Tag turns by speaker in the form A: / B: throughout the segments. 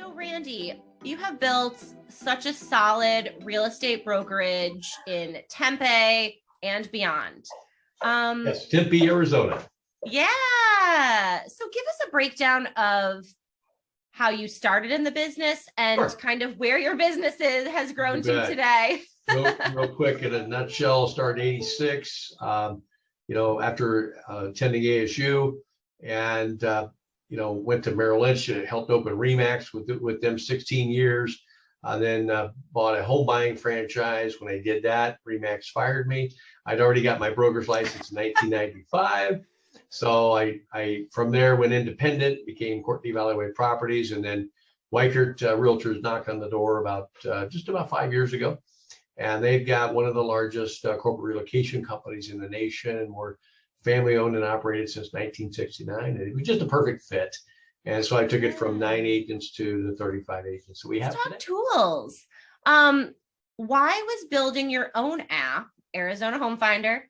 A: So Randy, you have built such a solid real estate brokerage in Tempe and beyond.
B: Yes, Tempe, Arizona.
A: Yeah. So give us a breakdown of how you started in the business and
B: Sure.
A: kind of where your business has grown
B: You
A: to
B: bet.
A: today.
B: Real quick, in a nutshell, started in '86, after attending ASU and, went to Merrill Lynch and helped open RE/MAX with them 16 years. Then bought a home buying franchise. When I did that, RE/MAX fired me. I'd already got my broker's license in 1995. So I from there went independent, became Courtney Valleywide Properties, and then Weichert Realtors knocked on the door just about 5 years ago. And they've got one of the largest corporate relocation companies in the nation, and we're family owned and operated since 1969. And it was just a perfect fit. And so I took it from 9 agents to the 35 agents. So we have
A: Let's talk tools. Why was building your own app, Arizona Home Finder,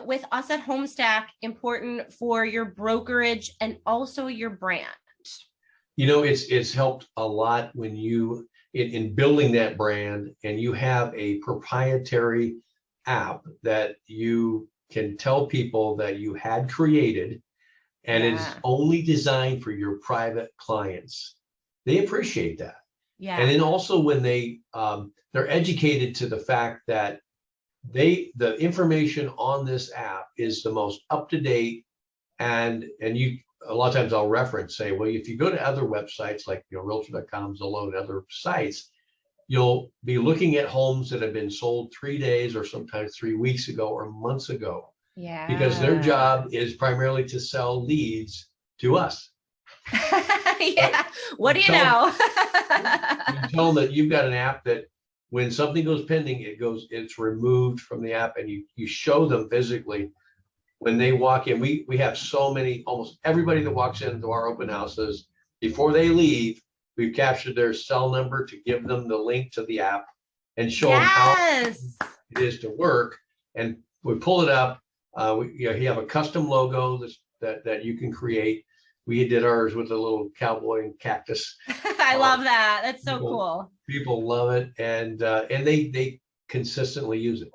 A: with us at Homestack important for your brokerage and also your brand?
B: It's helped a lot when you in building that brand, and you have a proprietary app that you can tell people that you had created, and it's only designed for your private clients. They appreciate that.
A: Yeah.
B: And then also when they're educated to the fact that the information on this app is the most up-to-date, and you a lot of times I'll reference, say, well, if you go to other websites like Realtor.com, Zillow, and other sites, you'll be looking at homes that have been sold 3 days or sometimes 3 weeks ago or months ago.
A: Yeah.
B: Because their job is primarily to sell leads to us.
A: Yeah. What do you know?
B: You tell them that you've got an app that when something goes pending, it's removed from the app, and you show them physically when they walk in. We have so many, almost everybody that walks into our open houses, before they leave, we've captured their cell number to give them the link to the app and show them how it is to work. And we pull it up. You have a custom logo that you can create. We did ours with a little cowboy and cactus.
A: I love that. That's so cool.
B: People love it, and they consistently use it.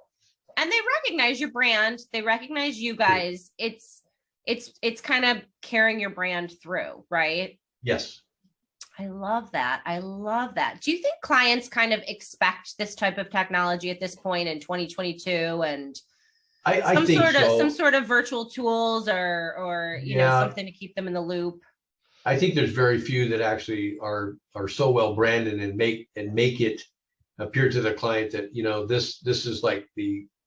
A: And they recognize your brand. They recognize you guys. It's kind of carrying your brand through, right?
B: Yes.
A: I love that. I love that. Do you think clients kind of expect this type of technology at this point in 2022? And
B: I think
A: some sort of virtual tools or something to keep them in the loop.
B: I think there's very few that actually are so well branded and make it appear to the client that this is like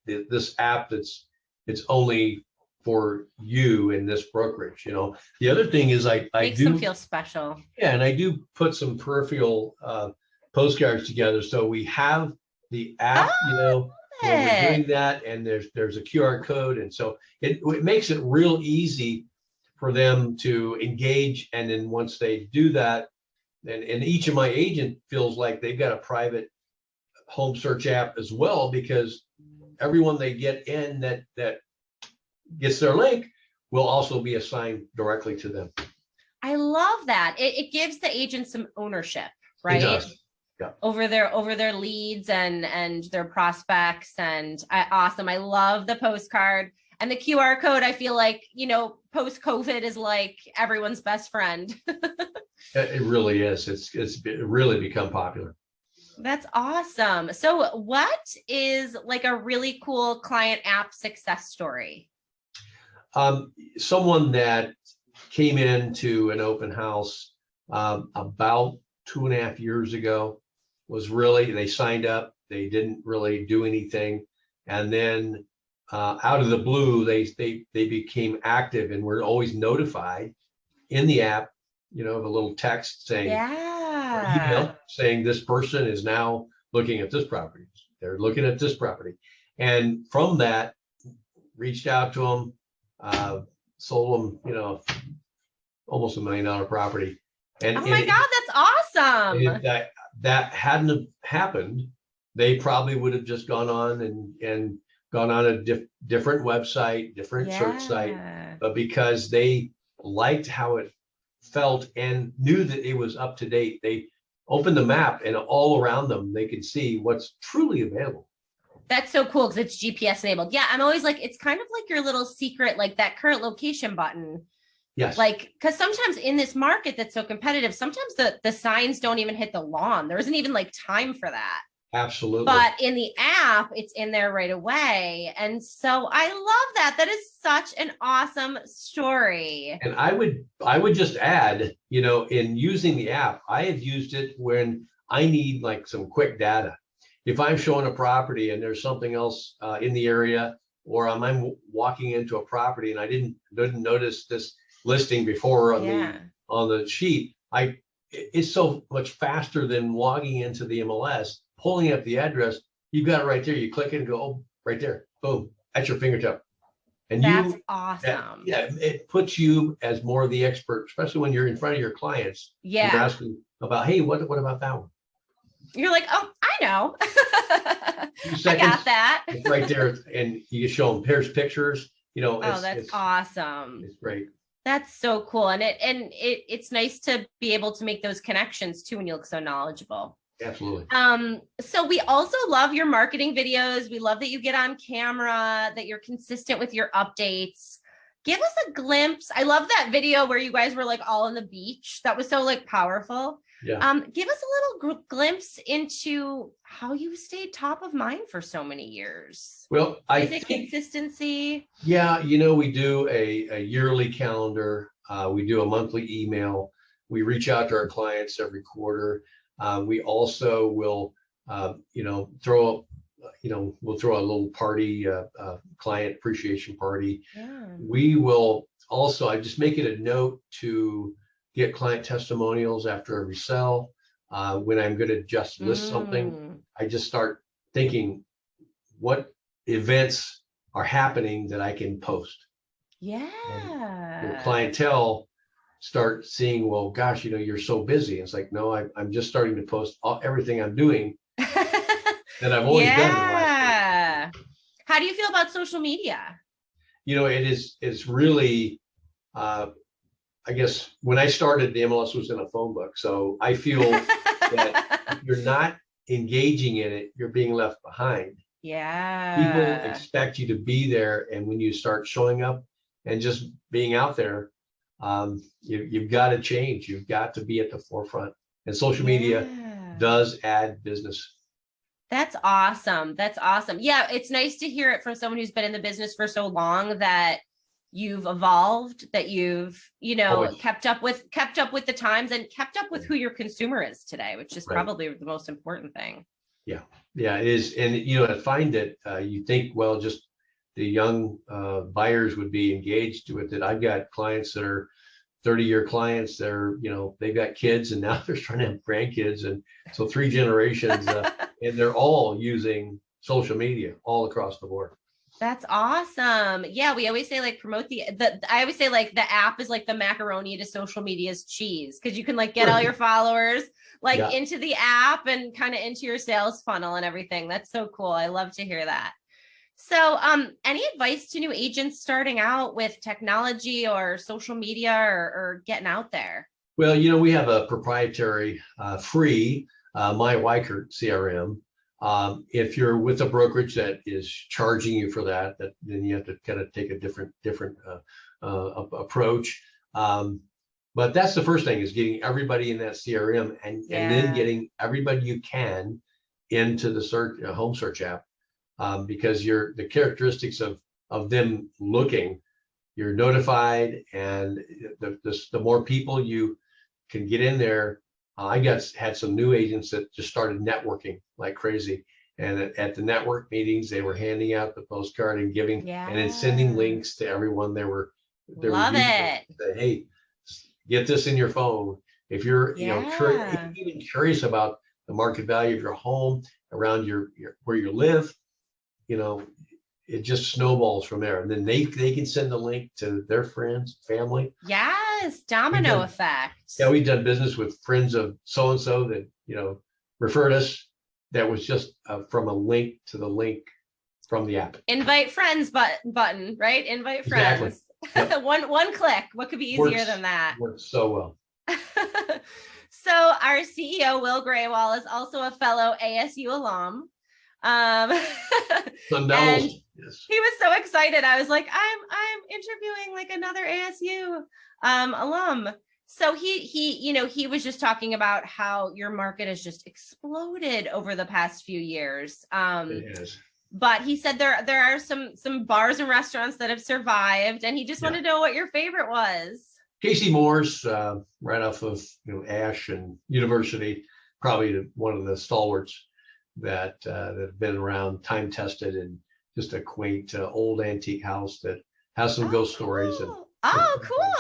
B: this app it's only for you in this brokerage. The other thing is I
A: makes
B: do
A: them feel special.
B: Yeah, and I do put some peripheral postcards together. So we have the app, where we're doing that, and there's a QR code, and so it makes it real easy for them to engage. And then once they do that, and each of my agent feels like they've got a private home search app as well, because everyone they get in that gets their link will also be assigned directly to them.
A: I love that. It gives the agent some ownership, right?
B: It does. Yeah.
A: Over their leads and their prospects. And awesome. I love the postcard and the QR code. I feel like, post COVID is like everyone's best friend.
B: It really is. It's really become popular.
A: That's awesome. So what is like a really cool client app success story?
B: Someone that came into an open house about 2.5 years ago they signed up, they didn't really do anything. And then out of the blue, they became active, and we're always notified in the app, the little text saying, email saying this person is now looking at this property. They're looking at this property. And from that, reached out to them, sold them, almost $1 million property. And
A: oh my God, that's awesome.
B: If that hadn't happened, they probably would have just gone on and gone on a different website, different search site, but because they liked how it felt and knew that it was up to date. They opened the map and all around them, they could see what's truly available.
A: That's so cool because it's GPS enabled. Yeah, I'm always like, it's kind of like your little secret, like that current location button.
B: Yes.
A: Like, because sometimes in this market that's so competitive, sometimes the signs don't even hit the lawn. There isn't even like time for that.
B: Absolutely.
A: But in the app, it's in there right away. And so I love that. That is such an awesome story.
B: And I would just add, in using the app, I have used it when I need like some quick data. If I'm showing a property and there's something else in the area, or I'm walking into a property and I didn't notice this listing before on the sheet, it's so much faster than logging into the MLS, pulling up the address. You've got it right there. You click it and go, oh, right there, boom, at your fingertip. And
A: that's awesome.
B: It puts you as more of the expert, especially when you're in front of your clients.
A: Yeah.
B: You're asking about, hey, what about that one?
A: You're like, oh, I know. I got that.
B: It's right there, and you can show them pictures.
A: That's awesome.
B: It's great.
A: That's so cool, and it's nice to be able to make those connections too when you look so knowledgeable.
B: Absolutely.
A: So we also love your marketing videos. We love that you get on camera, that you're consistent with your updates. Give us a glimpse. I love that video where you guys were like all on the beach. That was so like powerful.
B: Yeah.
A: Give us a little glimpse into how you stayed top of mind for so many years.
B: Well,
A: Is it consistency?
B: Yeah, we do a yearly calendar. We do a monthly email. We reach out to our clients every quarter. We also will, we'll throw a little party, client appreciation party.
A: Yeah.
B: We will also, I just make it a note to get client testimonials after every sell. When I'm going to just list something, I just start thinking what events are happening that I can post.
A: Yeah.
B: And the clientele start seeing, well, gosh, you're so busy. It's like, no, I'm just starting to post everything I'm doing that I've always done.
A: Yeah. How do you feel about social media?
B: It's really, I guess when I started, the MLS was in a phone book. So I feel that if you're not engaging in it, you're being left behind.
A: Yeah.
B: People expect you to be there. And when you start showing up and just being out there, you've got to change. You've got to be at the forefront. And social media does add business.
A: That's awesome. That's awesome. Yeah, it's nice to hear it from someone who's been in the business for so long that you've evolved, that you've, kept up with the times and kept up with who your consumer is today, which is probably the most important thing.
B: Yeah. Yeah, it is. And, I find that you think, well, just the young buyers would be engaged with it. I've got clients that are 30-year clients. They're, they've got kids and now they're trying to have grandkids. And so 3 generations and they're all using social media all across the board.
A: That's awesome. Yeah, we always say like promote I always say like the app is like the macaroni to social media's cheese, because you can like get all your followers into the app and kind of into your sales funnel and everything. That's so cool. I love to hear that. So any advice to new agents starting out with technology or social media or getting out there?
B: Well, we have a proprietary free My Weichert CRM. If you're with a brokerage that is charging you for that, then you have to kind of take a different approach. But that's the first thing, is getting everybody in that CRM and then getting everybody you can into the home search app, because the characteristics of them looking, you're notified, and the more people you can get in there. I had some new agents that just started networking like crazy. And at the network meetings, they were handing out the postcard and giving and then sending links to everyone
A: Love it.
B: Say, hey, get this in your phone. If you're even curious about the market value of your home around your where you live, it just snowballs from there. And then they can send a link to their friends, family.
A: Yes, domino effect.
B: Yeah, we've done business with friends of so-and-so that, referred us. That was just from a link to the link from the app.
A: Invite friends button, right? Invite friends.
B: Exactly. Yep.
A: One click. What could be easier than that?
B: Works so well.
A: So our CEO, Will Graywall, is also a fellow ASU alum. Um, and
B: Yes.
A: he was so excited. I was like, I'm interviewing like another ASU alum. So he was just talking about how your market has just exploded over the past few years.
B: It is.
A: But he said there are some bars and restaurants that have survived, and he just wanted to know what your favorite was.
B: Casey Moore's, right off of Ash and University, probably one of the stalwarts that have been around, time tested, and just a quaint old antique house that has some ghost stories. And
A: cool.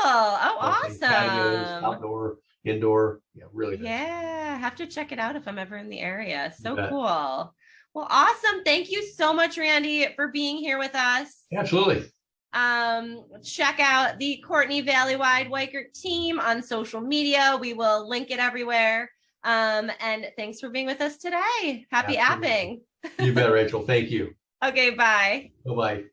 A: Awesome.
B: Patios, outdoor, indoor. Yeah, really nice.
A: Yeah, have to check it out if I'm ever in the area. So cool. Well, awesome. Thank you so much, Randy, for being here with us.
B: Absolutely.
A: Check out the Courtney Valleywide Weichert team on social media. We will link it everywhere. And thanks for being with us today. Happy apping.
B: You bet, Rachel. Thank you.
A: Okay, bye.
B: Bye-bye.